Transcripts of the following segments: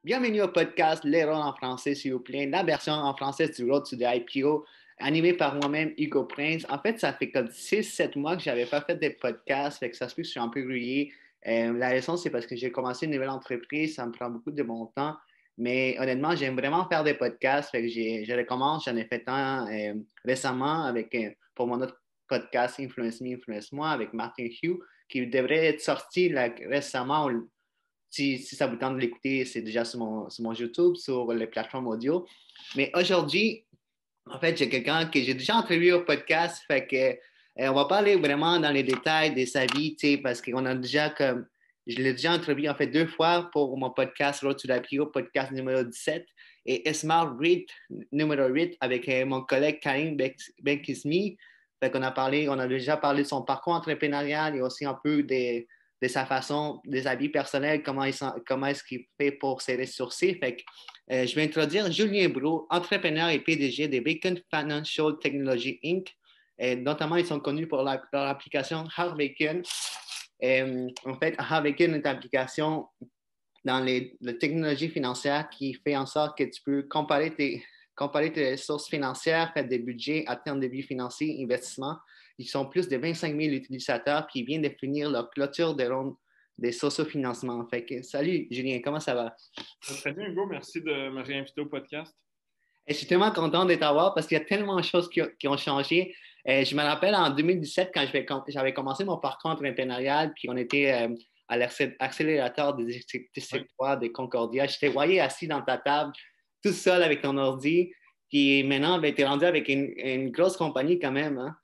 Bienvenue au podcast Les rôles en français, s'il vous plaît, la version en français du Road to the IPO, animé par moi-même, Hugo Prince. En fait, ça fait comme 6-7 mois que je n'avais pas fait des podcasts, fait que ça se peut que je suis un peu grillé. La raison, c'est parce que j'ai commencé une nouvelle entreprise, ça me prend beaucoup de mon temps. Mais honnêtement, j'aime vraiment faire des podcasts, fait que je recommence. J'en ai fait un récemment pour mon autre podcast Influence Me, Influence Moi avec Martin Hugh, qui devrait être sorti là, récemment. Si ça vous tente de l'écouter, c'est déjà sur mon YouTube, sur les plateformes audio. Mais aujourd'hui, en fait, j'ai quelqu'un que j'ai déjà entrevu au podcast. Fait que, on va parler vraiment dans les détails de sa vie, parce qu'on a déjà comme. Je l'ai déjà entrevu en fait 2 fois pour mon podcast Road to l'IPO, podcast numéro 17, et Smart Read numéro 8 avec mon collègue Karim Benkismi. Fait qu'on a parlé, on a déjà parlé de son parcours entrepreneurial et aussi un peu de sa façon, des habits personnels, comment est-ce qu'il fait pour se ressourcer. Fait que, je vais introduire Julien Brault, entrepreneur et PDG de Bacon Financial Technology Inc. Notamment, ils sont connus pour leur application Harvacon. En fait, Harvacon est une application dans la technologie financière qui fait en sorte que tu peux comparer tes ressources financières, faire des budgets, atteindre des buts financiers, investissements. Ils sont plus de 25 000 utilisateurs, puis ils viennent de finir leur clôture de ronde des socio-financements. Fait que, salut Julien, comment ça va? Très bien, Hugo. Merci de me réinviter au podcast. Et je suis tellement content de t'avoir parce qu'il y a tellement de choses qui ont changé. Je me rappelle en 2017, quand j'avais commencé mon parcours entrepreneurial, puis on était à l'accélérateur des secteurs de Concordia. Je t'ai voyé assis dans ta table, tout seul avec ton ordi. Puis maintenant, tu es rendu avec une grosse compagnie quand même. Hein?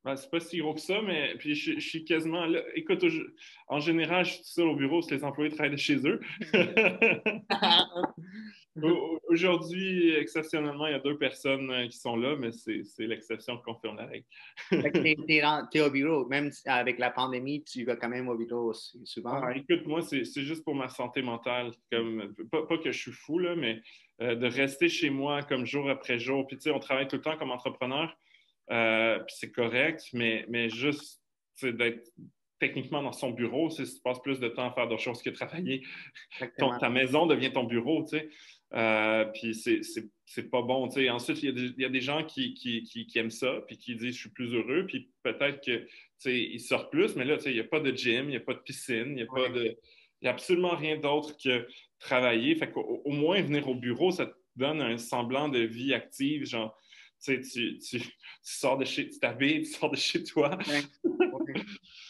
Ben, c'est pas si gros que ça, mais puis je suis quasiment là. Écoute, en général, je suis tout seul au bureau si les employés travaillent de chez eux. Aujourd'hui, exceptionnellement, il y a 2 personnes qui sont là, mais c'est l'exception qui confirme la règle. T'es au bureau, même avec la pandémie, tu vas quand même au bureau souvent. Ah, écoute, moi, c'est juste pour ma santé mentale. Pas que je suis fou, là, mais de rester chez moi comme jour après jour. Puis, tu sais, on travaille tout le temps comme entrepreneur, puis c'est correct, mais juste d'être techniquement dans son bureau, si tu passes plus de temps à faire d'autres choses que travailler, Exactement. ta maison devient ton bureau, tu sais. Puis c'est pas bon, tu sais. Ensuite, il y a des gens qui aiment ça, puis qui disent je suis plus heureux, puis peut-être que, tu sais, ils sortent plus, mais là, tu sais, il n'y a pas de gym, il n'y a pas de piscine, il n'y a pas Ouais. de. Il n'y a absolument rien d'autre que travailler. Fait qu'au moins, venir au bureau, ça te donne un semblant de vie active, genre, tu sais, tu sors de chez, tu t'habilles, tu sors de chez toi. Ouais. Ouais.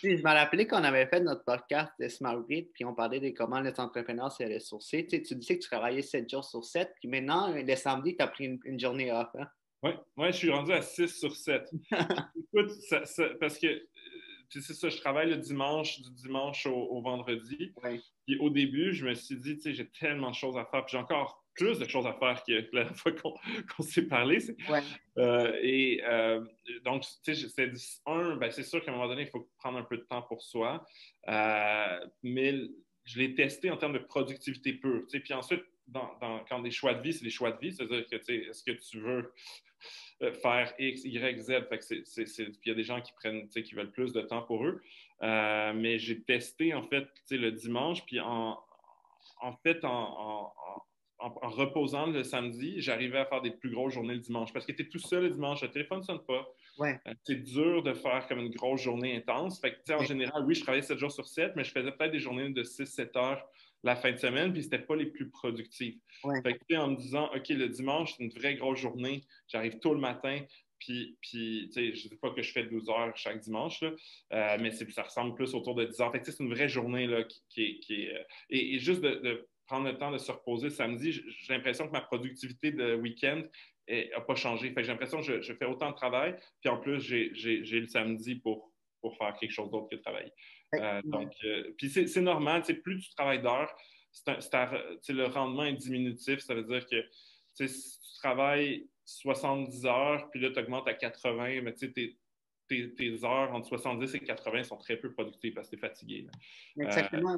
Je me rappelais qu'on avait fait notre podcast de Smart Grid, puis on parlait de comment les entrepreneurs se ressourcer. Tu disais que tu travaillais 7 jours sur 7, puis maintenant, le samedi, tu as pris une journée off. Hein? Oui, ouais, je suis rendu à 6 sur 7. Écoute, parce que puis c'est ça, je travaille le dimanche, du dimanche au vendredi. Ouais. Puis au début, je me suis dit, tu sais, j'ai tellement de choses à faire, puis j'ai encore plus de choses à faire que la fois qu'on s'est parlé. Ouais. Donc, tu sais, ben, c'est sûr qu'à un moment donné, il faut prendre un peu de temps pour soi. Mais je l'ai testé en termes de productivité pure. Tu sais, puis ensuite, quand des choix de vie, c'est des choix de vie. C'est-à-dire que, tu sais, est-ce que tu veux faire X, Y, Z? Fait que puis il y a des gens qui prennent, tu sais, qui veulent plus de temps pour eux. Mais j'ai testé, en fait, tu sais, le dimanche, puis en fait, en reposant le samedi, j'arrivais à faire des plus grosses journées le dimanche. Parce que tu es tout seul le dimanche, le téléphone ne sonne pas. Ouais. C'est dur de faire comme une grosse journée intense. Fait que, en Ouais. général, oui, je travaillais 7 jours sur 7, mais je faisais peut-être des journées de 6-7 heures la fin de semaine, puis c'était pas les plus productifs. Ouais. Fait que, en me disant, OK, le dimanche, c'est une vraie grosse journée, j'arrive tôt le matin, puis je ne dis pas que je fais 12 heures chaque dimanche, là, mais ça ressemble plus autour de 10 heures. Fait que, c'est une vraie journée là, qui est. Et juste de prendre le temps de se reposer samedi, j'ai l'impression que ma productivité de week-end n'a pas changé. Fait que j'ai l'impression que je fais autant de travail, puis en plus, j'ai le samedi pour faire quelque chose d'autre que travailler. Puis c'est normal, plus tu travailles d'heures, le rendement est diminutif. Ça veut dire que si tu travailles 70 heures, puis là, tu augmentes à 80, mais tes heures entre 70 et 80 sont très peu productives parce que tu es fatigué. Exactement.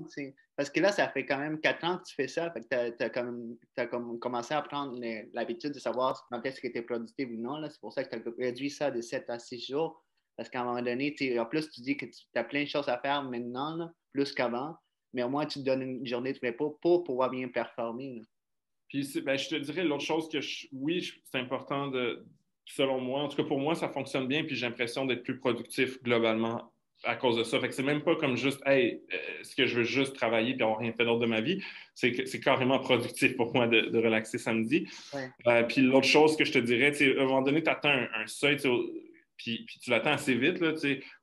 Parce que là, ça fait quand même 4 ans que tu fais ça. Fait que t'as comme commencé à prendre l'habitude de savoir quand est-ce que tu es productif ou non. C'est pour ça que tu as réduit ça de 7 à 6 jours. Parce qu'à un moment donné, en plus, tu dis que tu as plein de choses à faire maintenant, là, plus qu'avant. mais au moins tu te donnes une journée de repos pour pouvoir bien performer. Là. Puis, ben, je te dirais l'autre chose oui, c'est important selon moi, en tout cas pour moi, ça fonctionne bien, puis j'ai l'impression d'être plus productif globalement à cause de ça. Fait que c'est même pas comme juste, hey, est-ce que je veux juste travailler puis avoir rien fait d'autre de ma vie? C'est carrément productif pour moi de relaxer samedi. Ouais. Puis l'autre chose que je te dirais, à un moment donné, tu atteins un seuil, puis tu l'attends assez vite. Là,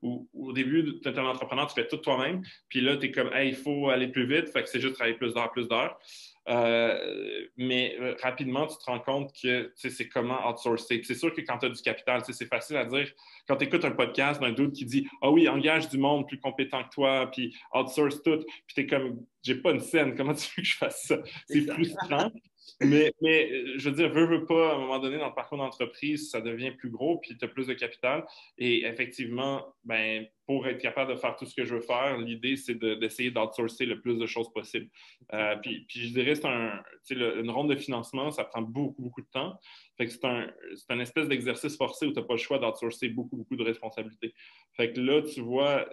au début, tu es un entrepreneur, tu fais tout toi-même. Puis là, tu es comme, hey, il faut aller plus vite. Fait que c'est juste travailler plus d'heures, plus d'heures. Mais rapidement, tu te rends compte que c'est comment outsourcer. C'est sûr que quand tu as du capital, c'est facile à dire. Quand tu écoutes un podcast d'un doute qui dit ah oui, engage du monde plus compétent que toi, puis outsource tout, puis tu es comme j'ai pas une scène, comment tu veux que je fasse ça? C'est frustrant. Mais je veux dire, veux pas, à un moment donné, dans le parcours d'entreprise, ça devient plus gros, puis tu as plus de capital. Et effectivement, ben, pour être capable de faire tout ce que je veux faire, l'idée, c'est d'essayer d'outsourcer le plus de choses possible. Puis je dirais, une ronde de financement, ça prend beaucoup, beaucoup de temps. Fait que c'est un espèce d'exercice forcé où tu n'as pas le choix d'outsourcer beaucoup, beaucoup de responsabilités. Fait que là, tu vois,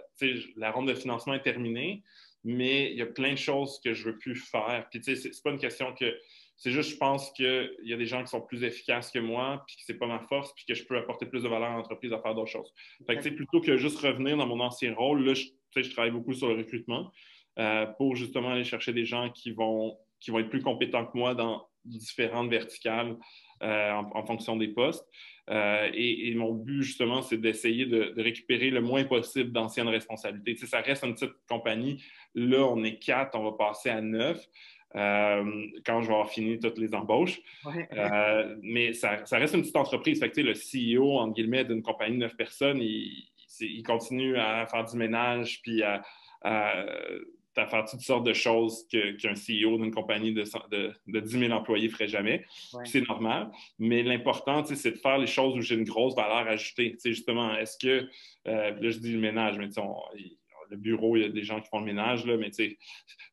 la ronde de financement est terminée, mais il y a plein de choses que je ne veux plus faire. Puis, tu sais, c'est pas une question que c'est juste, je pense qu'il y a des gens qui sont plus efficaces que moi, puis que c'est pas ma force, puis que je peux apporter plus de valeur à l'entreprise à faire d'autres choses. Fait que, plutôt que juste revenir dans mon ancien rôle, là, je travaille beaucoup sur le recrutement pour justement aller chercher des gens qui vont être plus compétents que moi dans différentes verticales en fonction des postes. Et mon but, justement, c'est d'essayer de récupérer le moins possible d'anciennes responsabilités. Tu sais, ça reste une petite compagnie. Là, on est 4, on va passer à 9. Quand je vais avoir fini toutes les embauches. Ouais. Mais ça reste une petite entreprise. Fait que, le CEO, entre guillemets, d'une compagnie de 9 personnes, il continue à faire du ménage puis à faire toutes sortes de choses qu'un CEO d'une compagnie de 10 000 employés ne ferait jamais. Ouais. C'est normal. Mais l'important, c'est de faire les choses où j'ai une grosse valeur ajoutée. Justement, est-ce que, là, je dis le ménage, mais le bureau, il y a des gens qui font le ménage, là, mais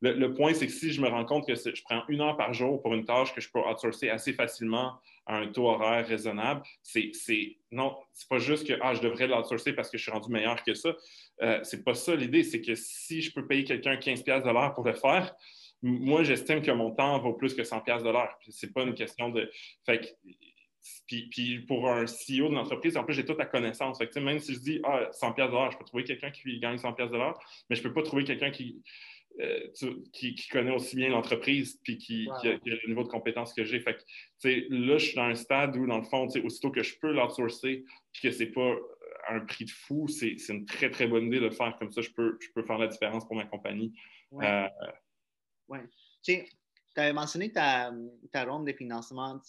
le point, c'est que si je me rends compte que je prends 1 heure par jour pour une tâche que je peux outsourcer assez facilement à un taux horaire raisonnable, non, c'est pas juste que je devrais l'outsourcer parce que je suis rendu meilleur que ça. C'est pas ça l'idée, c'est que si je peux payer quelqu'un 15$ de l'heure pour le faire, moi, j'estime que mon temps vaut plus que 100$ de l'heure. C'est pas une question de... Fait que, puis pour un CEO de l'entreprise, en plus, j'ai toute la connaissance. Fait que, même si je dis 100$ de l'heure, je peux trouver quelqu'un qui gagne 100$ de l'heure, mais je ne peux pas trouver quelqu'un qui connaît aussi bien l'entreprise puis qui a le niveau de compétence que j'ai. Fait que, là, je suis dans un stade où, dans le fond, aussitôt que je peux l'outsourcer puis que c'est pas un prix de fou, c'est une très, très bonne idée de le faire. Comme ça, je peux faire la différence pour ma compagnie. Ouais. Ouais. Tu avais mentionné ta ronde de financement.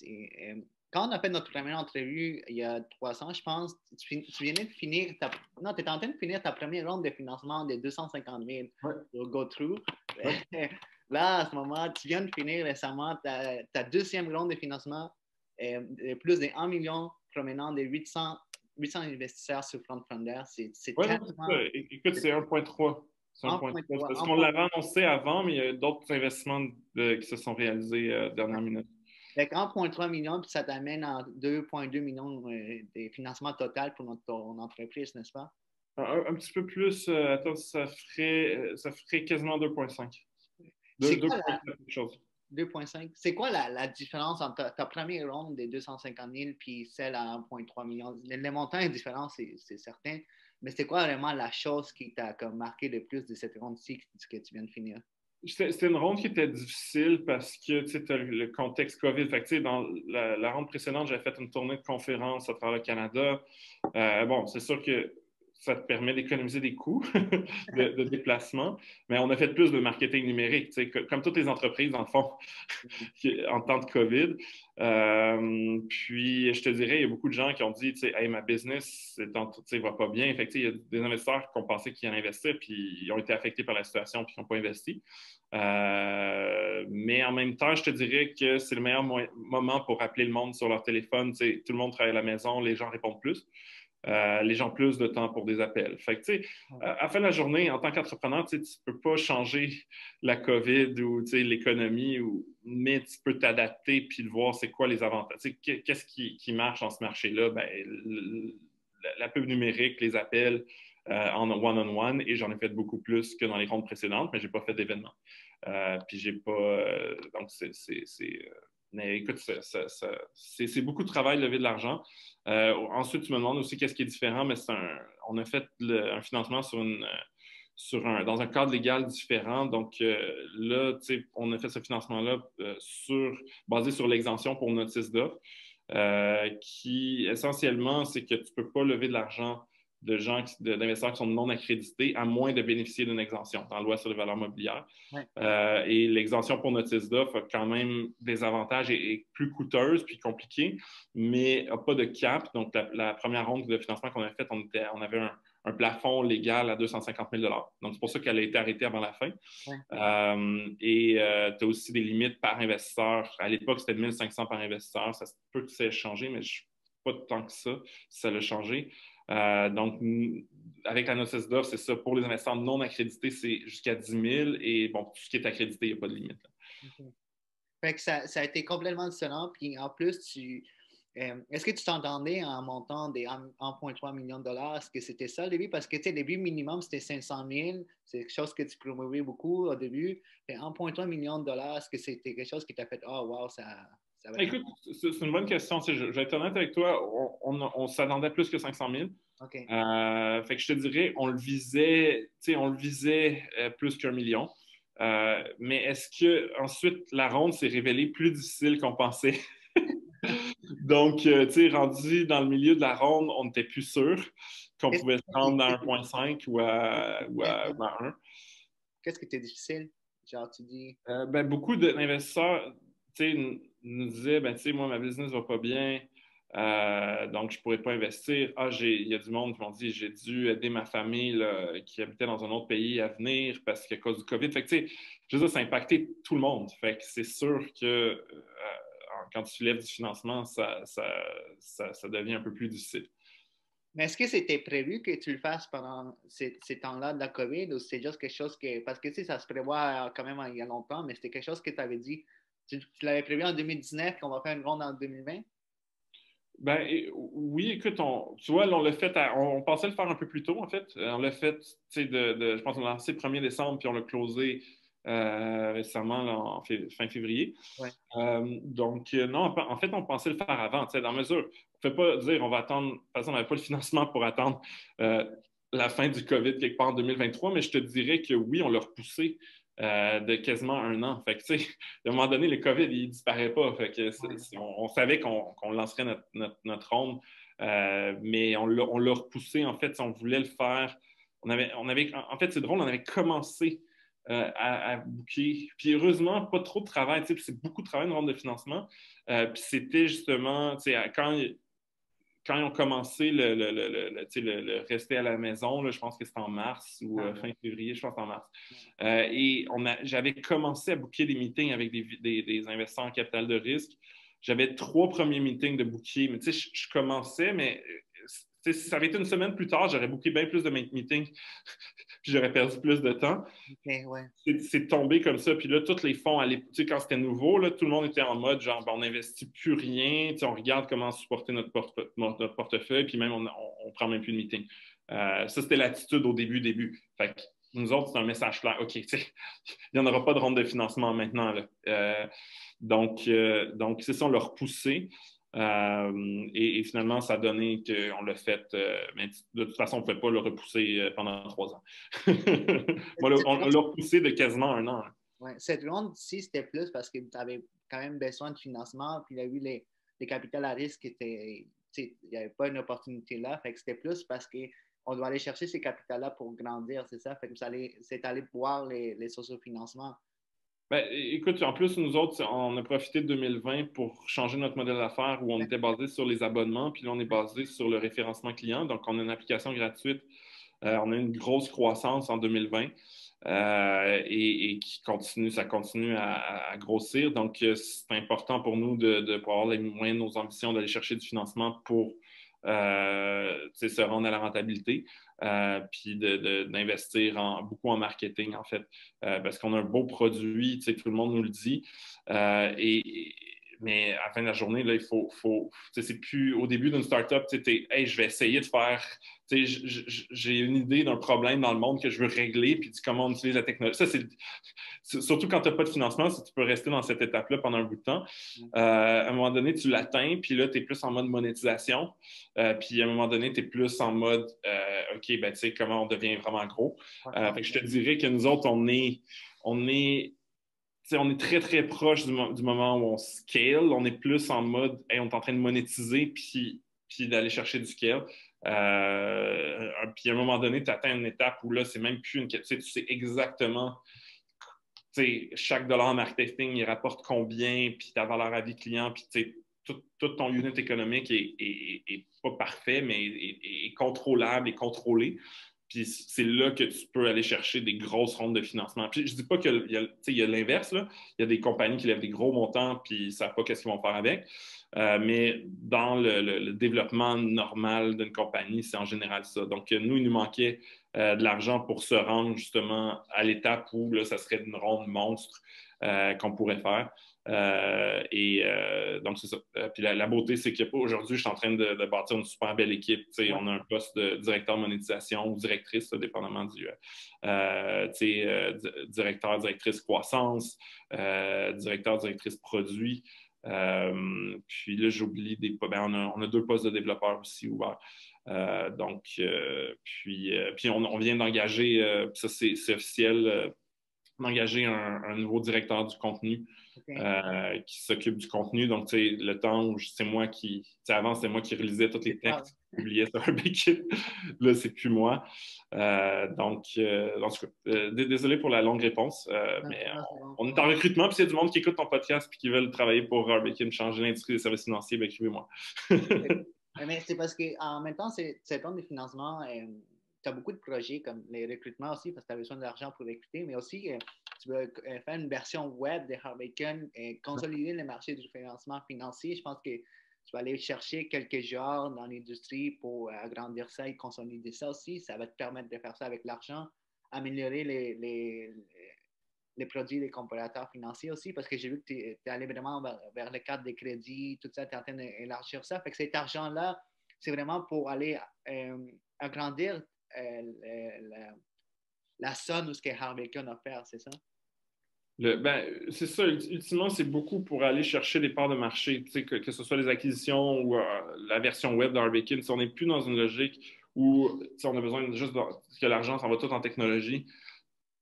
Quand on a fait notre première entrevue il y a 3 ans, je pense, tu venais de finir non, tu étais en train de finir ta première ronde de financement de 250 000 sur GoTrue. Ouais. Là, à ce moment, tu viens de finir récemment ta deuxième ronde de financement de plus de 1 million provenant de 800 investisseurs sur FrontFunder. C'est tellement... Écoute, c'est 1,3. C'est 1,3. Parce qu'on l'avait annoncé avant, mais il y a d'autres investissements qui se sont réalisés dernière minute. Avec 1,3 million, puis ça t'amène à 2,2 millions de financement total pour ton entreprise, n'est-ce pas? Un petit peu plus. Attends, ça ferait quasiment 2,5. C'est quoi 2,5. C'est quoi la différence entre ta première ronde de 250 000 puis celle à 1,3 million? Le montant est différent, c'est certain, mais c'est quoi vraiment la chose qui t'a marqué le plus de cette ronde-ci que tu viens de finir? C'était une ronde qui était difficile parce que tu as le contexte COVID. Fait que, dans la ronde précédente, j'avais fait une tournée de conférences à travers le Canada. Bon, c'est sûr que ça te permet d'économiser des coûts de déplacement, mais on a fait plus de marketing numérique, comme toutes les entreprises, dans le fond, en temps de COVID. Puis, je te dirais, il y a beaucoup de gens qui ont dit, hey, ma business ne va pas bien. Fait que, il y a des investisseurs qui ont pensé qu'ils allaient investir, puis ils ont été affectés par la situation, puis ils n'ont pas investi. Mais en même temps, je te dirais que c'est le meilleur moment pour appeler le monde sur leur téléphone. Tout le monde travaille à la maison, les gens répondent plus. Les gens plus de temps pour des appels. Fait que, à la fin de la journée, en tant qu'entrepreneur, tu ne peux pas changer la COVID ou l'économie, mais tu peux t'adapter puis voir c'est quoi les avantages. Qu'est-ce qui marche dans ce marché-là? Ben, la pub numérique, les appels, en one-on-one et j'en ai fait beaucoup plus que dans les rondes précédentes, mais je n'ai pas fait d'événements. Puis j'ai pas. Donc, mais écoute, c'est beaucoup de travail, lever de l'argent. Ensuite, tu me demandes aussi qu'est-ce qui est différent, mais on a fait un financement dans un cadre légal différent. Donc là, on a fait ce financement-là basé sur l'exemption pour notice d'offre, qui essentiellement, c'est que tu ne peux pas lever de l'argent d'investisseurs qui sont non accrédités à moins de bénéficier d'une exemption dans la loi sur les valeurs mobilières. Ouais. Et l'exemption pour notice d'offre a quand même des avantages et est plus coûteuse puis compliquée, mais n'a pas de cap. Donc, la première ronde de financement qu'on a faite, on avait un plafond légal à 250 000 $. Donc, c'est pour ça qu'elle a été arrêtée avant la fin. Ouais. Tu as aussi des limites par investisseur. À l'époque, c'était 1 500 par investisseur. Ça se peut que ça ait changé, mais pas tant que ça l'a changé. Donc, avec la notice d'offre, c'est ça. Pour les investisseurs non accrédités, c'est jusqu'à 10 000. Et bon, tout ce qui est accrédité, il n'y a pas de limite. Okay. Fait que ça a été complètement différent. Puis en plus, est-ce que tu t'entendais en montant des 1,3 million de dollars? Est-ce que c'était ça au début? Parce que, tu sais, le début minimum, c'était 500 000. C'est quelque chose que tu promouvais beaucoup au début. Mais 1,3 million de dollars, est-ce que c'était quelque chose qui t'a fait « Oh, wow, ça va être... » Écoute, c'est une bonne question. Je vais être honnête avec toi. On s'attendait plus que 500 000. OK. Fait que je te dirais, on le visait plus qu'1 million. Mais est-ce que ensuite la ronde s'est révélée plus difficile qu'on pensait? Donc, tu sais, rendu dans le milieu de la ronde, on n'était plus sûr qu'on pouvait se rendre à 1,5 ou à 1. Qu'est-ce qui était difficile? Genre, tu dis... Beaucoup d'investisseurs nous disaient, tu sais, moi, ma business ne va pas bien, donc je ne pourrais pas investir. Il y a du monde qui m'ont dit, j'ai dû aider ma famille là, qui habitait dans un autre pays à venir parce qu'à cause du COVID. Fait que, tu sais, je veux dire, ça a impacté tout le monde. Fait que c'est sûr que quand tu lèves du financement, ça devient un peu plus difficile. Mais est-ce que c'était prévu que tu le fasses pendant ces temps-là de la COVID ou c'est juste quelque chose que... Parce que tu sais, ça se prévoit quand même il y a longtemps, mais c'était quelque chose que tu avais dit. Tu l'avais prévu en 2019 qu'on va faire une ronde en 2020? Oui, écoute, tu vois, là, on l'a fait, on pensait le faire un peu plus tôt, en fait. On l'a fait, tu sais, je pense qu'on l'a lancé le 1er décembre, puis on l'a closé récemment, là, fin février. Ouais. Donc, non, en fait, on pensait le faire avant, tu sais, dans la mesure. On ne fait pas dire on va attendre, de toute façon, on n'avait pas le financement pour attendre la fin du COVID quelque part en 2023, mais je te dirais que oui, on l'a repoussé de quasiment 1 an. Fait que, tu sais, à un moment donné, le COVID, il ne disparaît pas. Fait que on savait qu'on lancerait notre ronde, mais on l'a repoussé. En fait, on voulait le faire. En fait, c'est drôle, on avait commencé à booker. Puis heureusement, pas trop de travail. C'est beaucoup de travail, une ronde de financement. Puis c'était justement, quand ils ont commencé le rester à la maison, là, je pense que c'était en mars ou fin février, je pense en mars. Et j'avais commencé à booker des meetings avec des investisseurs en capital de risque. J'avais 3 premiers meetings de booker, mais je commençais, mais si ça avait été une semaine plus tard, j'aurais booké bien plus de meetings, puis j'aurais perdu plus de temps. Okay, ouais. C'est tombé comme ça. Puis là, tous les fonds, quand c'était nouveau, là, tout le monde était en mode genre, on n'investit plus rien, on regarde comment supporter notre portefeuille, puis même on ne prend même plus de meeting. Ça, c'était l'attitude au début. Fait que nous autres, c'est un message clair. OK, il n'y en aura pas de ronde de financement maintenant. Là. Donc, c'est ça, on l'a repoussé. Et finalement, ça a donné qu'on l'a fait. Mais de toute façon, on ne pouvait pas le repousser pendant 3 ans. on l'a repoussé de quasiment 1 an. Ouais. Cette ronde-ci, c'était plus parce que tu avais quand même besoin de financement, puis il y a eu les capitaux à risque qui étaient. Il n'y avait pas une opportunité là. Fait que c'était plus parce qu'on doit aller chercher ces capitaux-là pour grandir, c'est ça? Fait que c'est allé voir les sociofinancements. Écoute, en plus, nous autres, on a profité de 2020 pour changer notre modèle d'affaires où on était basé sur les abonnements, puis là, on est basé sur le référencement client. Donc, on a une application gratuite. On a une grosse croissance en 2020 et ça continue à grossir. Donc, c'est important pour nous de pouvoir avoir les moyens de nos ambitions d'aller chercher du financement pour se rendre à la rentabilité. Puis d'investir beaucoup en marketing, en fait, parce qu'on a un beau produit, tout le monde nous le dit. Mais à la fin de la journée, là, c'est plus au début d'une startup, tu sais, hey, je vais essayer de faire, tu sais, j'ai une idée d'un problème dans le monde que je veux régler, puis comment on utilise la technologie. Ça, surtout quand tu n'as pas de financement, tu peux rester dans cette étape-là pendant un bout de temps. À un moment donné, tu l'atteins, puis là, tu es plus en mode monétisation. Puis à un moment donné, tu es plus en mode, OK, ben, tu sais, comment on devient vraiment gros. Fait que je te dirais que nous autres, on est on est très, très proche du moment où on scale. On est plus en mode, hey, on est en train de monétiser puis d'aller chercher du scale. Puis à un moment donné, tu atteins une étape où là, c'est même plus une question. Tu sais exactement, chaque dollar en marketing, il rapporte combien, puis ta valeur à vie client, puis tout ton unit économique est pas parfait, mais est contrôlable et contrôlé. Puis c'est là que tu peux aller chercher des grosses rondes de financement. Puis je dis pas qu'il y a l'inverse, là. Il y a des compagnies qui lèvent des gros montants puis ils ne savent pas qu'est-ce qu'ils vont faire avec. Mais dans le développement normal d'une compagnie, c'est en général ça. Donc, nous, il nous manquait de l'argent pour se rendre justement à l'étape où là, ça serait une ronde monstre qu'on pourrait faire. Donc, c'est ça. Puis la beauté, c'est qu'aujourd'hui, je suis en train de bâtir une super belle équipe. On a un poste de directeur monétisation ou directrice, ça, dépendamment du directeur, directrice croissance, directeur, directrice produit. Puis là, j'oublie on a 2 postes de développeurs aussi ouverts. Puis on vient d'engager, ça c'est officiel, d'engager un nouveau directeur du contenu qui s'occupe du contenu. Donc, tu sais, le temps où c'est moi qui... Avant, c'est moi qui réalisais tous les textes que je publiais sur Heartbeacon. Là, c'est plus moi. Désolé pour la longue réponse, mais on est en recrutement, puis s'il y a du monde qui écoute ton podcast puis qui veulent travailler pour Heartbeacon, changer l'industrie des services financiers, ben écrivez-moi. Mais c'est parce qu'en même temps, c'est temps de financement. Tu as beaucoup de projets comme les recrutements aussi, parce que tu as besoin d'argent pour recruter, mais aussi tu veux faire une version web de Heartbeacon et consolider le marché du financement financier. Je pense que tu vas aller chercher quelques genres dans l'industrie pour agrandir ça et consolider ça aussi. Ça va te permettre de faire ça avec l'argent, améliorer les produits des comparateurs financiers aussi, parce que j'ai vu que tu es allé vraiment vers le cadre des crédits, tout ça, tu es en train d'élargir ça. Fait que cet argent-là, c'est vraiment pour aller agrandir la zone où ce que Heartbeacon a fait, c'est ça? C'est ça. Ultimement, c'est beaucoup pour aller chercher des parts de marché, que ce soit les acquisitions ou la version web d'Heartbeacon. On n'est plus dans une logique où on a besoin juste que l'argent s'en va tout en technologie.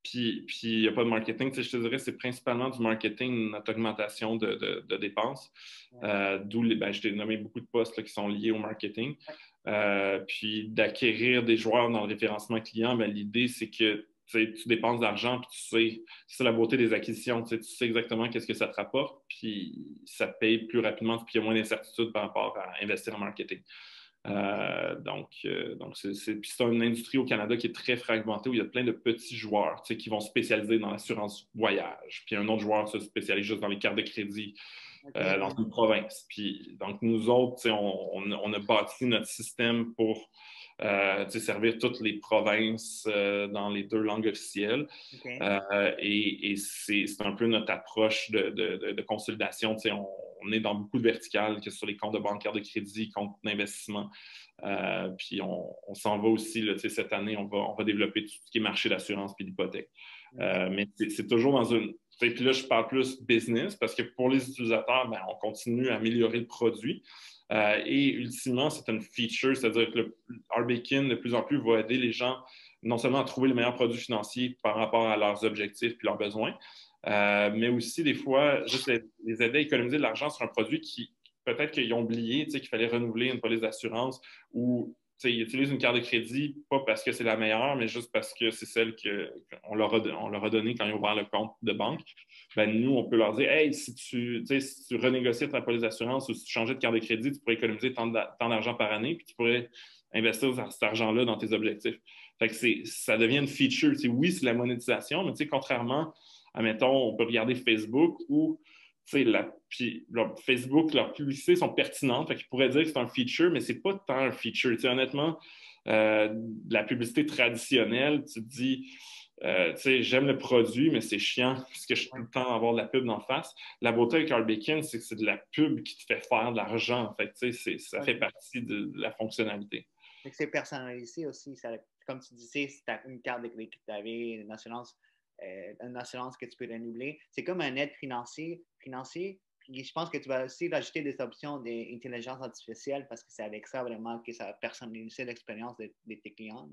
Puis il n'y a pas de marketing. Je te dirais c'est principalement du marketing, notre augmentation de dépenses. D'où je t'ai nommé beaucoup de postes là, qui sont liés au marketing. Puis d'acquérir des joueurs dans le référencement client, l'idée, c'est que tu dépenses d'argent, puis c'est la beauté des acquisitions. Tu sais exactement qu'est-ce que ça te rapporte, puis ça te paye plus rapidement, puis il y a moins d'incertitude par rapport à investir en marketing. C'est une industrie au Canada qui est très fragmentée, où il y a plein de petits joueurs qui vont se spécialiser dans l'assurance voyage. Puis un autre joueur se spécialise juste dans les cartes de crédit dans une province. Puis, donc, nous autres, on a bâti notre système pour servir toutes les provinces dans les 2 langues officielles. Et c'est un peu notre approche de consolidation. On est dans beaucoup de verticales, que ce soit les comptes de banque, cartes de crédit, comptes d'investissement. Puis on s'en va aussi, là, cette année, on va développer tout ce qui est marché d'assurance et d'hypothèque. Mais c'est toujours dans une... Puis là, je parle plus business parce que pour les utilisateurs, on continue à améliorer le produit. Et ultimement, c'est une feature, c'est-à-dire que le Heartbeacon, de plus en plus, va aider les gens non seulement à trouver le meilleur produit financier par rapport à leurs objectifs et leurs besoins, mais aussi des fois, juste les aider à économiser de l'argent sur un produit qui peut-être qu'ils ont oublié, qu'il fallait renouveler une police d'assurance ou ils utilisent une carte de crédit, pas parce que c'est la meilleure, mais juste parce que c'est celle qu'on leur a donnée quand ils ont ouvert le compte de banque. Nous, on peut leur dire, hey, si tu renégociais ta police d'assurance ou si tu changeais de carte de crédit, tu pourrais économiser tant d'argent par année, puis tu pourrais investir cet argent-là dans tes objectifs. Fait que ça devient une feature. Oui, c'est la monétisation, mais contrairement à, mettons, on peut regarder Facebook où Facebook, leurs publicités sont pertinentes. Fait qu'ils pourraient dire que c'est un feature, mais c'est pas tant un feature. Honnêtement, de la publicité traditionnelle, tu te dis, tu sais, j'aime le produit, mais c'est chiant parce que je suis tout le temps à avoir de la pub d'en face. La beauté avec Art Bacon, c'est que c'est de la pub qui te fait faire de l'argent. En fait, tu sais, ça fait partie de la fonctionnalité. C'est personnalisé aussi. Ça, comme tu disais, si tu as une carte de crédit que tu avais, une assurance que tu peux renouveler, c'est comme un aide financier. Puis je pense que tu vas aussi rajouter des options d'intelligence artificielle parce que c'est avec ça vraiment que ça va personnaliser l'expérience de tes clients.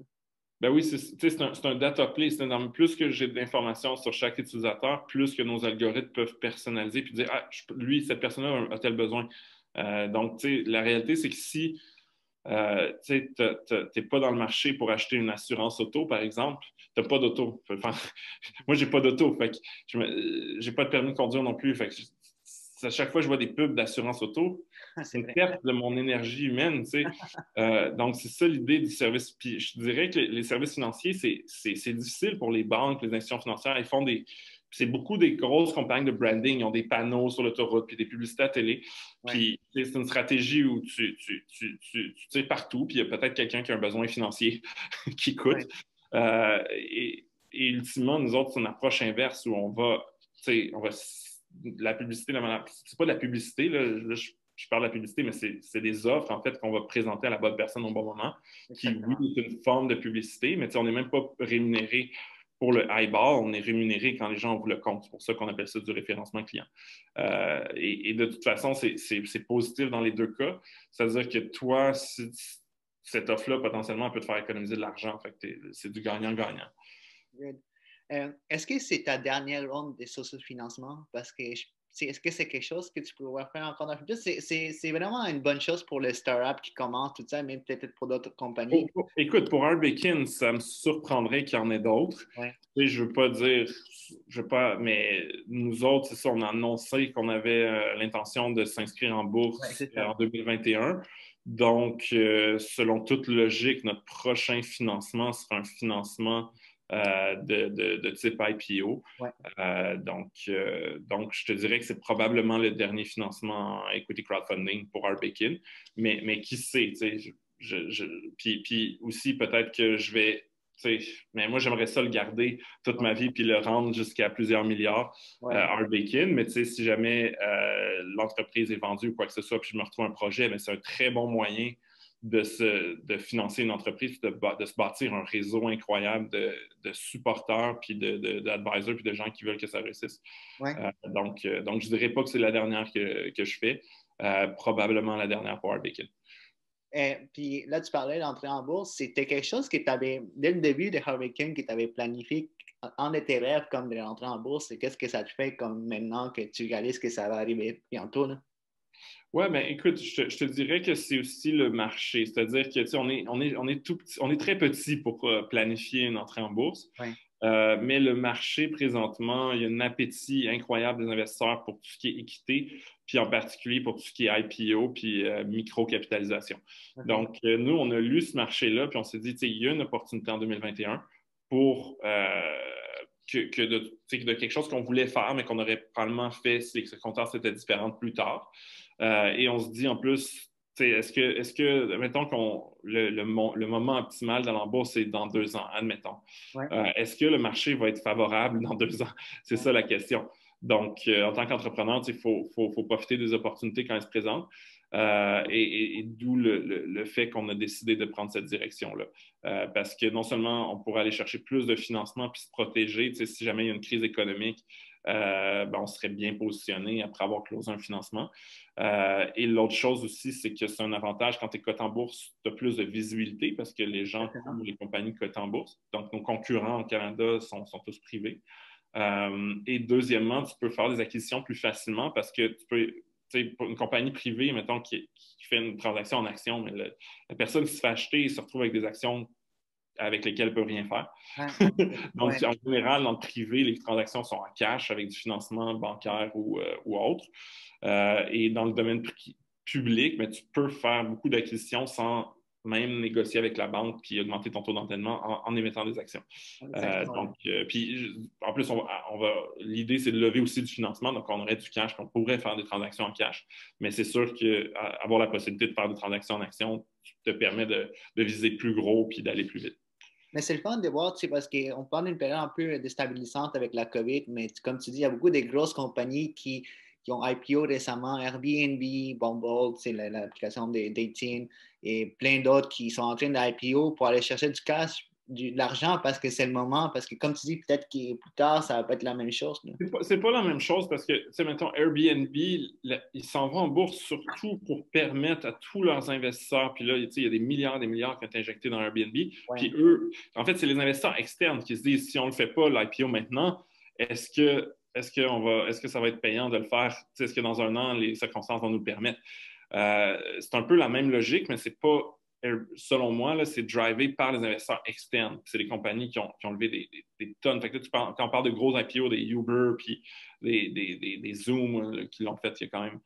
Ben oui, c'est un data play. Plus que j'ai d'informations sur chaque utilisateur, plus que nos algorithmes peuvent personnaliser puis dire, ah, lui, cette personne-là a tel besoin. Donc, tu sais, la réalité, c'est que si tu n'es pas dans le marché pour acheter une assurance auto, par exemple, tu n'as pas d'auto. Enfin, moi, j'ai pas d'auto. Fait que j'ai pas de permis de conduire non plus. Fait que à chaque fois que je vois des pubs d'assurance auto, c'est une perte de mon énergie humaine. Donc, c'est ça l'idée du service. Puis je dirais que les services financiers, c'est difficile pour les banques, les institutions financières. Ils font c'est beaucoup des grosses compagnies de branding. Ils ont des panneaux sur l'autoroute, puis des publicités à télé. Puis c'est une stratégie où tu sais partout, puis il y a peut-être quelqu'un qui a un besoin financier qui coûte. Et ultimement, nous autres, c'est une approche inverse où on va la publicité, c'est pas de la publicité, là, je parle de la publicité, mais c'est des offres, en fait, qu'on va présenter à la bonne personne au bon moment, qui, oui, est une forme de publicité, mais on n'est même pas rémunéré pour le eyeball, on est rémunéré quand les gens ouvrent le compte. C'est pour ça qu'on appelle ça du référencement client. Et de toute façon, c'est positif dans les deux cas. C'est-à-dire que toi, cette offre-là, potentiellement, elle peut te faire économiser de l'argent. C'est du gagnant-gagnant. Est-ce que c'est ta dernière ronde de socio-financement? Parce que est-ce que c'est quelque chose que tu pourrais faire encore un peu plus? C'est vraiment une bonne chose pour les startups qui commencent, tout ça, même peut-être pour d'autres compagnies. Écoute, pour Art Bacon, ça me surprendrait qu'il y en ait d'autres. Je veux pas dire, mais nous autres, c'est ça, on a annoncé qu'on avait l'intention de s'inscrire en bourse en 2021. Donc, selon toute logique, notre prochain financement sera un financement de type IPO. Donc, je te dirais que c'est probablement le dernier financement en equity crowdfunding pour Art Bacon. Mais qui sait, tu sais, puis aussi, peut-être que je vais. Mais moi, j'aimerais ça le garder toute ma vie puis le rendre jusqu'à plusieurs milliards Art Bacon. Mais si jamais l'entreprise est vendue ou quoi que ce soit, puis je me retrouve un projet, mais c'est un très bon moyen de financer une entreprise, de se bâtir un réseau incroyable de supporters, puis d'advisors, puis de gens qui veulent que ça réussisse. Donc, je ne dirais pas que c'est la dernière que je fais. Probablement la dernière pour Art Bacon. Puis là, tu parlais d'entrer en bourse. C'était quelque chose que tu avais, dès le début de Art Bacon, que tu avais planifié en de tes rêves comme de rentrer en bourse. Et qu'est-ce que ça te fait comme maintenant que tu réalises que ça va arriver bientôt? Oui, ben écoute, je te dirais que c'est aussi le marché. C'est-à-dire que on est très petit pour planifier une entrée en bourse. Mais le marché, présentement, il y a un appétit incroyable des investisseurs pour tout ce qui est équité, puis en particulier pour tout ce qui est IPO, puis micro-capitalisation. Donc, nous, on a lu ce marché-là, puis on s'est dit, il y a une opportunité en 2021 pour de quelque chose qu'on voulait faire, mais qu'on aurait probablement fait si les circonstances étaient différentes plus tard. Et on se dit en plus, est-ce que, mettons que le moment optimal dans la bourse, c'est dans 2 ans, admettons. Est-ce que le marché va être favorable dans 2 ans? C'est ça la question. Donc, en tant qu'entrepreneur, il faut profiter des opportunités quand elles se présentent. Et d'où le fait qu'on a décidé de prendre cette direction-là. Parce que non seulement on pourrait aller chercher plus de financement puis se protéger, si jamais il y a une crise économique, on serait bien positionné après avoir closé un financement. Et l'autre chose aussi, c'est que c'est un avantage quand tu es coté en bourse, tu as plus de visibilité parce que les gens couvrent les compagnies cotées en bourse. Donc, nos concurrents au Canada sont tous privés. Et deuxièmement, tu peux faire des acquisitions plus facilement parce que tu peux, pour une compagnie privée, mettons, qui fait une transaction en action, mais la personne qui se fait acheter se retrouve avec des actions avec lesquelles elle ne peut rien faire. Donc, en général, dans le privé, les transactions sont en cash avec du financement bancaire ou autre. Et dans le domaine public, mais tu peux faire beaucoup d'acquisitions sans même négocier avec la banque puis augmenter ton taux d'endettement en émettant des actions. Puis en plus, l'idée, c'est de lever aussi du financement, donc on aurait du cash, on pourrait faire des transactions en cash, mais c'est sûr qu'avoir la possibilité de faire des transactions en actions te permet de viser plus gros puis d'aller plus vite. Mais c'est le fun de voir, parce qu'on parle d'une période un peu déstabilisante avec la COVID, mais comme tu dis, il y a beaucoup de grosses compagnies qui ont IPO récemment, Airbnb, Bumble, c'est l'application des dating, et plein d'autres qui sont en train d'IPO pour aller chercher du cash, de l'argent parce que c'est le moment, parce que comme tu dis, peut-être que plus tard, ça va pas être la même chose. C'est pas la même chose parce que, tu sais, mettons, Airbnb, ils s'en vont en bourse surtout pour permettre à tous leurs investisseurs, puis là, tu sais, il y a des milliards et des milliards qui ont été injectés dans Airbnb, Ouais. puis eux, en fait, c'est les investisseurs externes qui se disent, si on ne le fait pas, l'IPO maintenant, est-ce que ça va être payant de le faire? Est-ce que dans un an, les circonstances vont nous le permettre? C'est un peu la même logique, mais c'est pas, selon moi, là, c'est drivé par les investisseurs externes. C'est des compagnies qui ont levé des tonnes. Fait que là, quand on parle de gros IPO, des Uber, puis des Zoom qui l'ont fait, il y a quand même.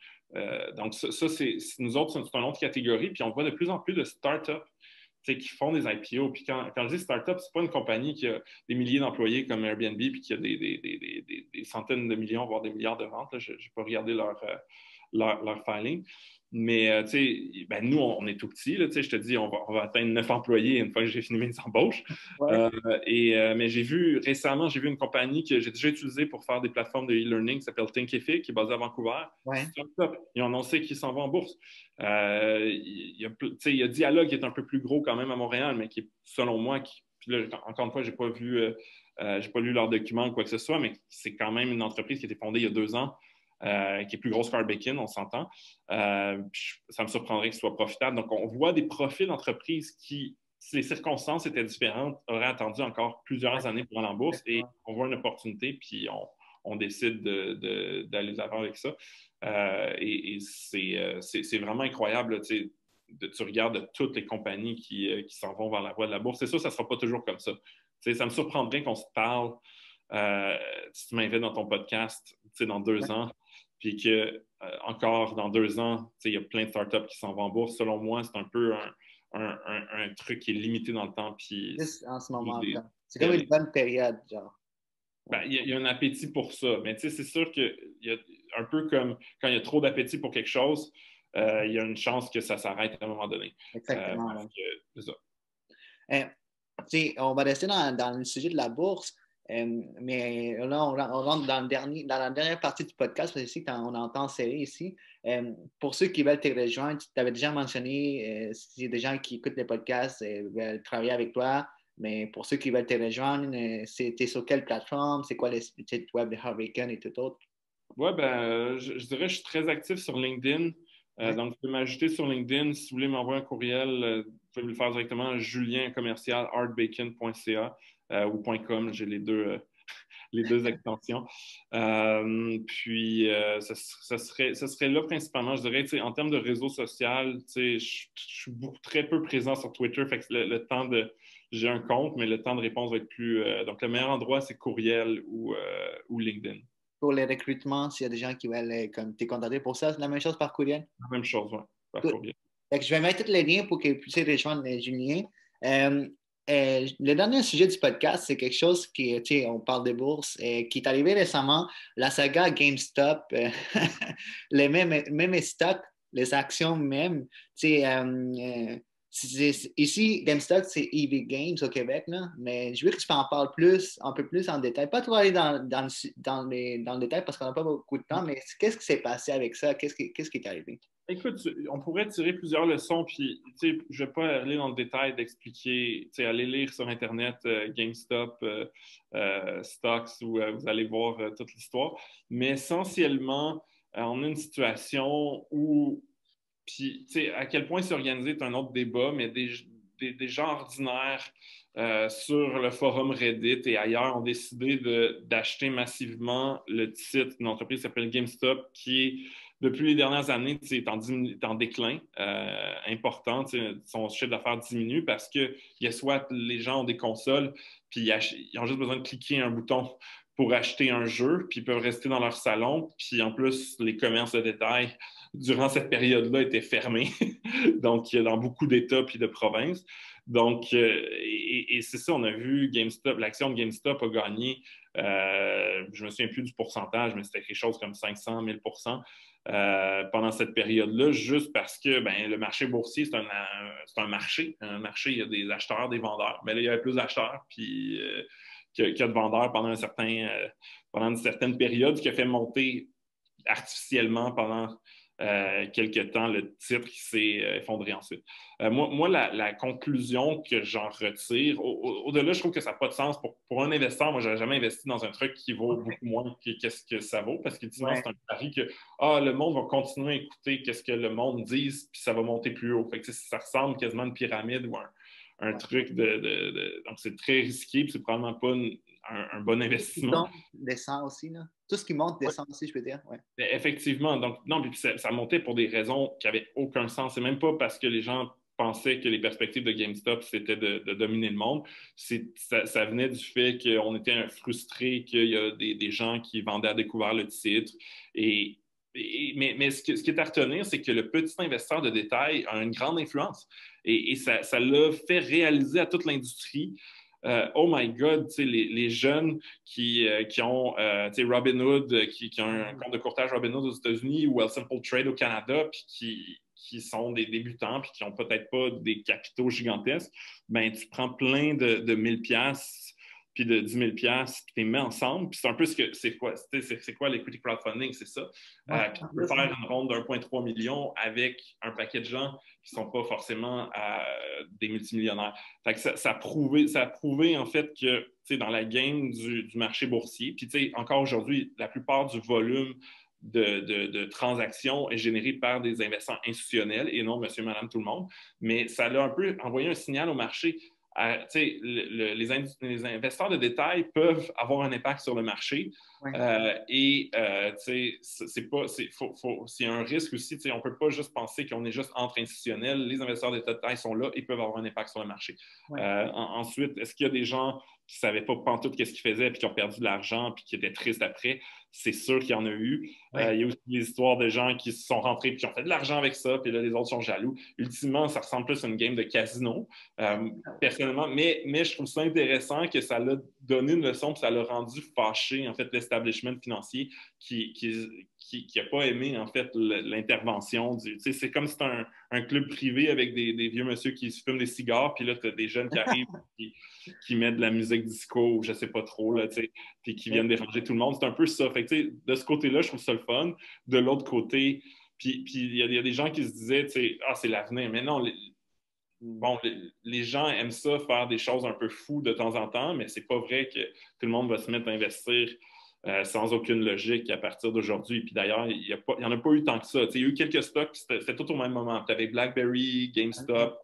Donc, ça c'est nous autres, c'est une autre catégorie. Puis on voit de plus en plus de startups qui font des IPO. Puis quand je dis startup, c'est pas une compagnie qui a des milliers d'employés comme Airbnb, puis qui a des centaines de millions, voire des milliards de ventes. Je n'ai pas regardé leur filing. Mais nous, on est tout petit. Là, je te dis, on va atteindre 9 employés une fois que j'ai fini mes embauches. Ouais. Mais récemment, j'ai vu une compagnie que j'ai déjà utilisée pour faire des plateformes de e-learning qui s'appelle Thinkific, qui est basée à Vancouver. Ouais. Ils ont annoncé qu'ils s'en vont en bourse. Il y a Dialogue qui est un peu plus gros quand même à Montréal, mais qui est, selon moi, puis là, encore une fois, j'ai pas lu leurs documents ou quoi que ce soit, mais c'est quand même une entreprise qui a été fondée il y a 2 ans. Qui est plus grosse qu'Artbakin, on s'entend. Ça me surprendrait que ce soit profitable. Donc, on voit des profils d'entreprises qui, si les circonstances étaient différentes, auraient attendu encore plusieurs années pour aller en bourse et on voit une opportunité, puis on décide d'aller de l'avant avec ça. Et c'est vraiment incroyable. Tu regardes toutes les compagnies qui s'en vont vers la voie de la bourse. C'est sûr, ça ne sera pas toujours comme ça. Ça me surprendrait qu'on se parle. Si tu m'invites dans ton podcast dans 2 ans, puis que encore dans 2 ans, il y a plein de startups qui s'en vont en bourse. Selon moi, c'est un peu un truc qui est limité dans le temps. Puis Juste en ce moment. C'est comme une bonne période, genre. Il y a un appétit pour ça. Mais c'est sûr qu'il y a un peu comme quand il y a trop d'appétit pour quelque chose, il y a une chance que ça s'arrête à un moment donné. Exactement. C'est ça. On va rester dans le sujet de la bourse. Mais là, on rentre dans la dernière partie du podcast, parce que ici, on entend serré ici. Pour ceux qui veulent te rejoindre, tu t'avais déjà mentionné, s'il y a des gens qui écoutent les podcasts et veulent travailler avec toi, mais pour ceux qui veulent te rejoindre, t'es sur quelle plateforme? C'est quoi le site web de Harviken et tout autre? Oui, je dirais que je suis très actif sur LinkedIn. Donc, vous pouvez m'ajouter sur LinkedIn. Si vous voulez m'envoyer un courriel, vous pouvez me le faire directement à julien@artbacon.ca ou .com. J'ai les deux extensions. Ça serait là principalement, je dirais, en termes de réseau social, je suis très peu présent sur Twitter. Fait que le temps j'ai un compte, mais le temps de réponse va être plus. Donc, le meilleur endroit, c'est courriel ou LinkedIn. Pour les recrutements, s'il y a des gens qui veulent t'es contacté pour ça, c'est la même chose par courriel? La même chose, oui, par courriel. Je vais mettre tous les liens pour que vous puissiez rejoindre Julien. Le dernier sujet du podcast, c'est quelque chose qui, on parle de bourse, qui est arrivé récemment, la saga GameStop, les mêmes stocks, les actions même. Ici, GameStop, c'est EV Games au Québec, là, mais je veux que tu en parles un peu plus en détail. Pas trop aller dans le détail parce qu'on n'a pas beaucoup de temps, mais qu'est-ce qui s'est passé avec ça? Qu'est-ce qui est arrivé? Écoute, on pourrait tirer plusieurs leçons, puis je ne vais pas aller dans le détail d'expliquer, aller lire sur Internet GameStop, Stocks, où vous allez voir toute l'histoire. Mais essentiellement, on a une situation où, puis à quel point c'est organisé est un autre débat, mais des gens ordinaires sur le forum Reddit et ailleurs ont décidé d'acheter massivement le titre d'une entreprise qui s'appelle GameStop, qui est depuis les dernières années, est en déclin important. Son chiffre d'affaires diminue parce que soit les gens ont des consoles, puis ils ont juste besoin de cliquer un bouton pour acheter un jeu, puis ils peuvent rester dans leur salon. Puis en plus, les commerces de détail, durant cette période-là, étaient fermés. Donc, dans beaucoup d'États puis de provinces. Donc, et c'est ça, on a vu GameStop, l'action de GameStop a gagné, je me souviens plus du pourcentage, mais c'était quelque chose comme 500 000 pendant cette période-là, juste parce que ben, le marché boursier, c'est un marché. Un marché, il y a des acheteurs, des vendeurs. Mais là, il y avait plus d'acheteurs puis, que de vendeurs pendant une certaine période, ce qui a fait monter artificiellement pendant quelques temps le titre qui s'est effondré ensuite. Moi, la conclusion que j'en retire, au-delà, je trouve que ça n'a pas de sens. Pour un investisseur, moi, je n'aurais jamais investi dans un truc qui vaut beaucoup moins que ce que ça vaut, parce qu'effectivement, c'est un pari que le monde va continuer à écouter ce que le monde dise, puis ça va monter plus haut. Fait que, ça ressemble quasiment à une pyramide ou un truc Donc, c'est très risqué, puis c'est probablement pas un bon investissement. Tout descend aussi, là. Tout ce qui monte descend aussi, je peux dire. Ouais. Effectivement. Donc, non, puis ça montait pour des raisons qui n'avaient aucun sens. C'est même pas parce que les gens pensaient que les perspectives de GameStop, c'était de dominer le monde. Ça venait du fait qu'on était frustrés qu'il y a des gens qui vendaient à découvert le titre. Mais ce qui est à retenir, c'est que le petit investisseur de détail a une grande influence. Et ça l'a fait réaliser à toute l'industrie. Oh my God, les jeunes qui ont Robinhood, qui ont un compte de courtage Robinhood aux États-Unis ou Simple Trade au Canada, puis qui sont des débutants, puis qui n'ont peut-être pas des capitaux gigantesques, ben tu prends plein de 1000$ puis de 10 000$, puis tu les mets ensemble. Puis c'est un peu c'est quoi l'equity crowdfunding, c'est ça. Puis tu peux faire une ronde d'1,3 million avec un paquet de gens qui ne sont pas forcément des multimillionnaires. Fait que ça a prouvé, en fait, que dans la game du marché boursier, puis encore aujourd'hui, la plupart du volume de transactions est généré par des investisseurs institutionnels et non monsieur, madame, tout le monde. Mais ça a un peu envoyé un signal au marché. Les investisseurs de détail peuvent avoir un impact sur le marché. C'est un risque aussi. On ne peut pas juste penser qu'on est juste entre institutionnels. Les investisseurs de détail sont là et peuvent avoir un impact sur le marché. Ensuite, est-ce qu'il y a des gens qui ne savaient pas pantoute qu'est-ce qu'ils faisaient puis qui ont perdu de l'argent puis qui étaient tristes après? C'est sûr qu'il y en a eu. Il y a aussi des histoires de gens qui se sont rentrés et qui ont fait de l'argent avec ça, puis là, les autres sont jaloux. Ultimement, ça ressemble plus à une game de casino, personnellement. Mais je trouve ça intéressant que ça l'a donné une leçon puis ça l'a rendu fâché, en fait, l'establishment financier qui n'a pas aimé, en fait, l'intervention. C'est comme si c'était un club privé avec des vieux monsieur qui se fument des cigares, puis là, tu as des jeunes qui arrivent qui mettent de la musique disco ou je sais pas trop, là, puis qui viennent déranger tout le monde. C'est un peu ça. Fait que, de ce côté-là, je trouve ça le fun. De l'autre côté, puis il y a des gens qui se disaient, c'est l'avenir. Mais non, les gens aiment ça, faire des choses un peu fous de temps en temps, mais c'est pas vrai que tout le monde va se mettre à investir sans aucune logique à partir d'aujourd'hui. Puis d'ailleurs, il n'y en a pas eu tant que ça. Il y a eu quelques stocks, c'était tout au même moment. Tu avais BlackBerry, GameStop,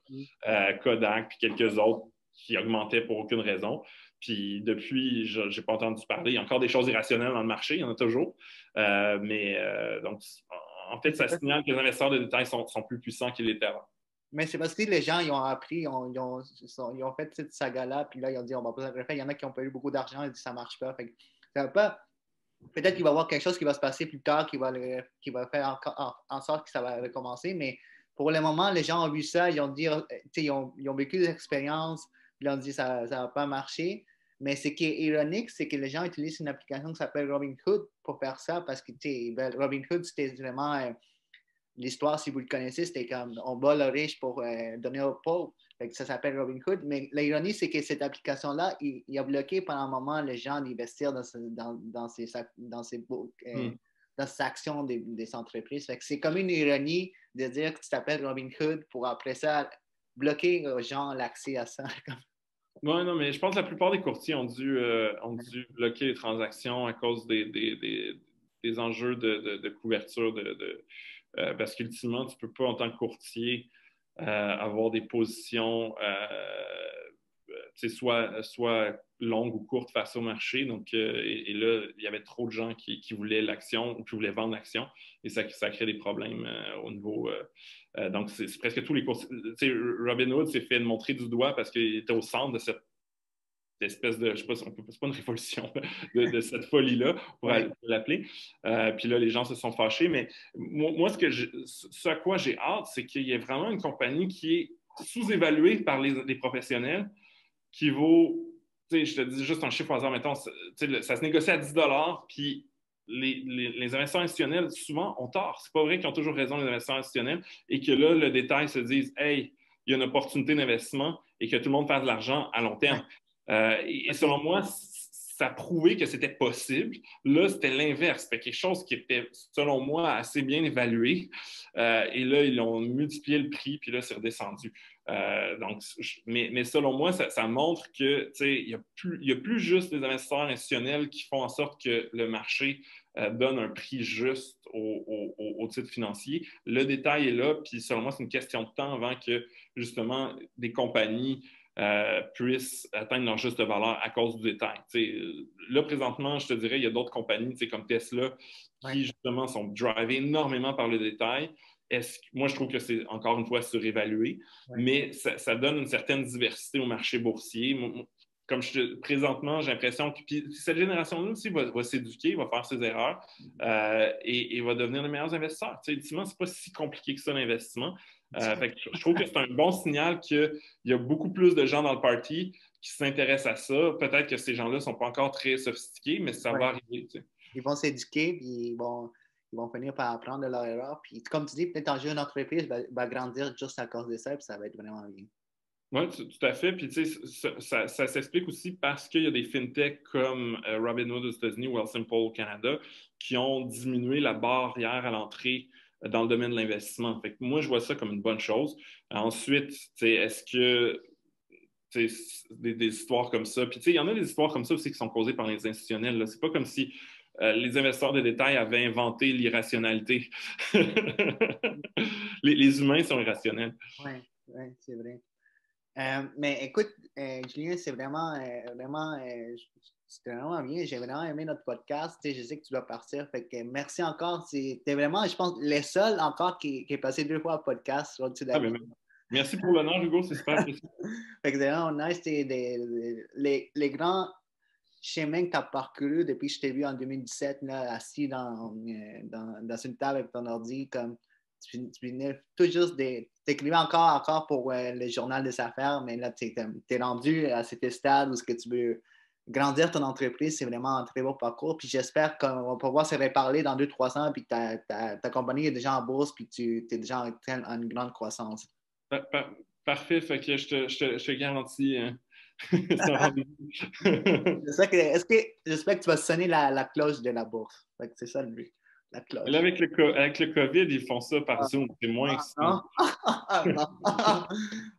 Kodak, puis quelques autres qui augmentaient pour aucune raison. Puis depuis, je n'ai pas entendu parler. Il y a encore des choses irrationnelles dans le marché, il y en a toujours. Donc, en fait, ça signale que les investisseurs de détail sont plus puissants qu'ils l'étaient avant. Mais c'est parce que les gens, ils ont appris, ils ont fait cette saga-là, puis là, ils ont dit, on va pas le refaire. Il y en a qui ont pas eu beaucoup d'argent, ils ont dit, ça marche pas. Fait que, ça va pas. Peut-être qu'il va y avoir quelque chose qui va se passer plus tard, qui va faire en sorte que ça va recommencer, mais pour le moment, les gens ont vu ça, ils ont dit, ils ont vécu des expériences, puis ils ont dit, ça ne va pas marcher. Mais ce qui est ironique, c'est que les gens utilisent une application qui s'appelle Robinhood pour faire ça, parce que Robinhood, c'était vraiment... l'histoire, si vous le connaissez, c'était comme on bat le riche pour donner aux pauvres. Ça s'appelle Robinhood. Mais l'ironie, c'est que cette application-là, il a bloqué pendant un moment les gens d'investir dans ces actions des entreprises. C'est comme une ironie de dire que tu t'appelles Robinhood pour après ça bloquer aux gens l'accès à ça. Oui, non, mais je pense que la plupart des courtiers ont dû bloquer les transactions à cause des enjeux de couverture parce qu'ultimement, tu ne peux pas, en tant que courtier, avoir des positions soit longues ou courtes face au marché. Donc, et là, il y avait trop de gens qui voulaient l'action ou qui voulaient vendre l'action et ça crée des problèmes au niveau. Donc, c'est presque tous les courtiers. Robinhood s'est fait montrer du doigt parce qu'il était au centre de cette espèce de, je sais pas, c'est pas une révolution de cette folie-là, pour l'appeler. Puis là, les gens se sont fâchés. Mais moi ce à quoi j'ai hâte, c'est qu'il y ait vraiment une compagnie qui est sous-évaluée par les professionnels, qui vaut, tu sais, je te dis juste un chiffre au hasard, mettons, ça se négocie à 10 puis les investisseurs institutionnels, souvent, ont tort. C'est pas vrai qu'ils ont toujours raison, les investisseurs institutionnels, et que là, le détail se dise, hey, il y a une opportunité d'investissement et que tout le monde fasse de l'argent à long terme. Et selon moi, ça a prouvé que c'était possible. Là, c'était l'inverse. C'était quelque chose qui était, selon moi, assez bien évalué. Et là, ils ont multiplié le prix, puis là, c'est redescendu. Mais selon moi, ça montre que il y a plus juste les investisseurs institutionnels qui font en sorte que le marché donne un prix juste au titre financier. Le détail est là, puis selon moi, c'est une question de temps avant que, justement, des compagnies puissent atteindre leur juste valeur à cause du détail. Là, présentement, je te dirais, il y a d'autres compagnies comme Tesla qui, justement, sont drivées énormément par le détail. Moi, je trouve que c'est, encore une fois, surévalué, mais ça donne une certaine diversité au marché boursier. Comme présentement, j'ai l'impression que cette génération-là aussi va s'éduquer, va faire ses erreurs et va devenir les meilleurs investisseurs. Ultimement, ce n'est pas si compliqué que ça, l'investissement. Je trouve que c'est un bon signal qu'il y a beaucoup plus de gens dans le party qui s'intéressent à ça. Peut-être que ces gens-là ne sont pas encore très sophistiqués, mais ça va arriver. Ils vont s'éduquer, puis ils vont finir par apprendre de leur erreur. Puis, comme tu dis, peut-être un jour, une entreprise va grandir juste à cause de ça, puis ça va être vraiment bien. Oui, tout à fait. Puis, tu sais, ça s'explique aussi parce qu'il y a des fintechs comme Robinhood aux États-Unis ou Wealthsimple au Canada qui ont diminué la barrière à l'entrée dans le domaine de l'investissement. Fait que moi, je vois ça comme une bonne chose. Ensuite, est-ce que des histoires comme ça, puis il y en a des histoires comme ça aussi qui sont causées par les institutionnels. C'est pas comme si les investisseurs de détail avaient inventé l'irrationalité. les humains sont irrationnels. Oui, c'est vrai. Mais écoute, Julien, c'était vraiment bien. J'ai vraiment aimé notre podcast. Je sais que tu dois partir. Fait que merci encore. T'es vraiment, je pense, le seul encore qui est passé 2 fois au podcast. Merci pour l'honneur, Hugo. C'est super apprécié. Fait que c'est vraiment nice. Les grands chemins que tu as parcourus depuis que je t'ai vu en 2017, là, assis dans une table avec ton ordi, comme tu venais tout juste t'écrivais encore pour le journal des affaires, mais là, tu es rendu à cet stade où ce que tu veux grandir ton entreprise. C'est vraiment un très beau parcours. Puis j'espère qu'on va pouvoir se reparler dans 2-3 ans, puis que ta compagnie est déjà en bourse, puis tu es déjà en une grande croissance. Parfait. Fait que je te garantis. J'espère que tu vas sonner la cloche de la bourse. Fait que c'est ça le but. La cloche. Là, avec le COVID, ils font ça par Zoom. C'est moins non.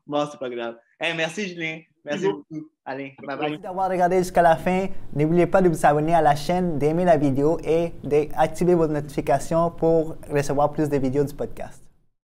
Bon, c'est pas grave. Hey, merci, Julien. Merci beaucoup. Allez, bye bye. Merci d'avoir regardé jusqu'à la fin. N'oubliez pas de vous abonner à la chaîne, d'aimer la vidéo et d'activer vos notifications pour recevoir plus de vidéos du podcast.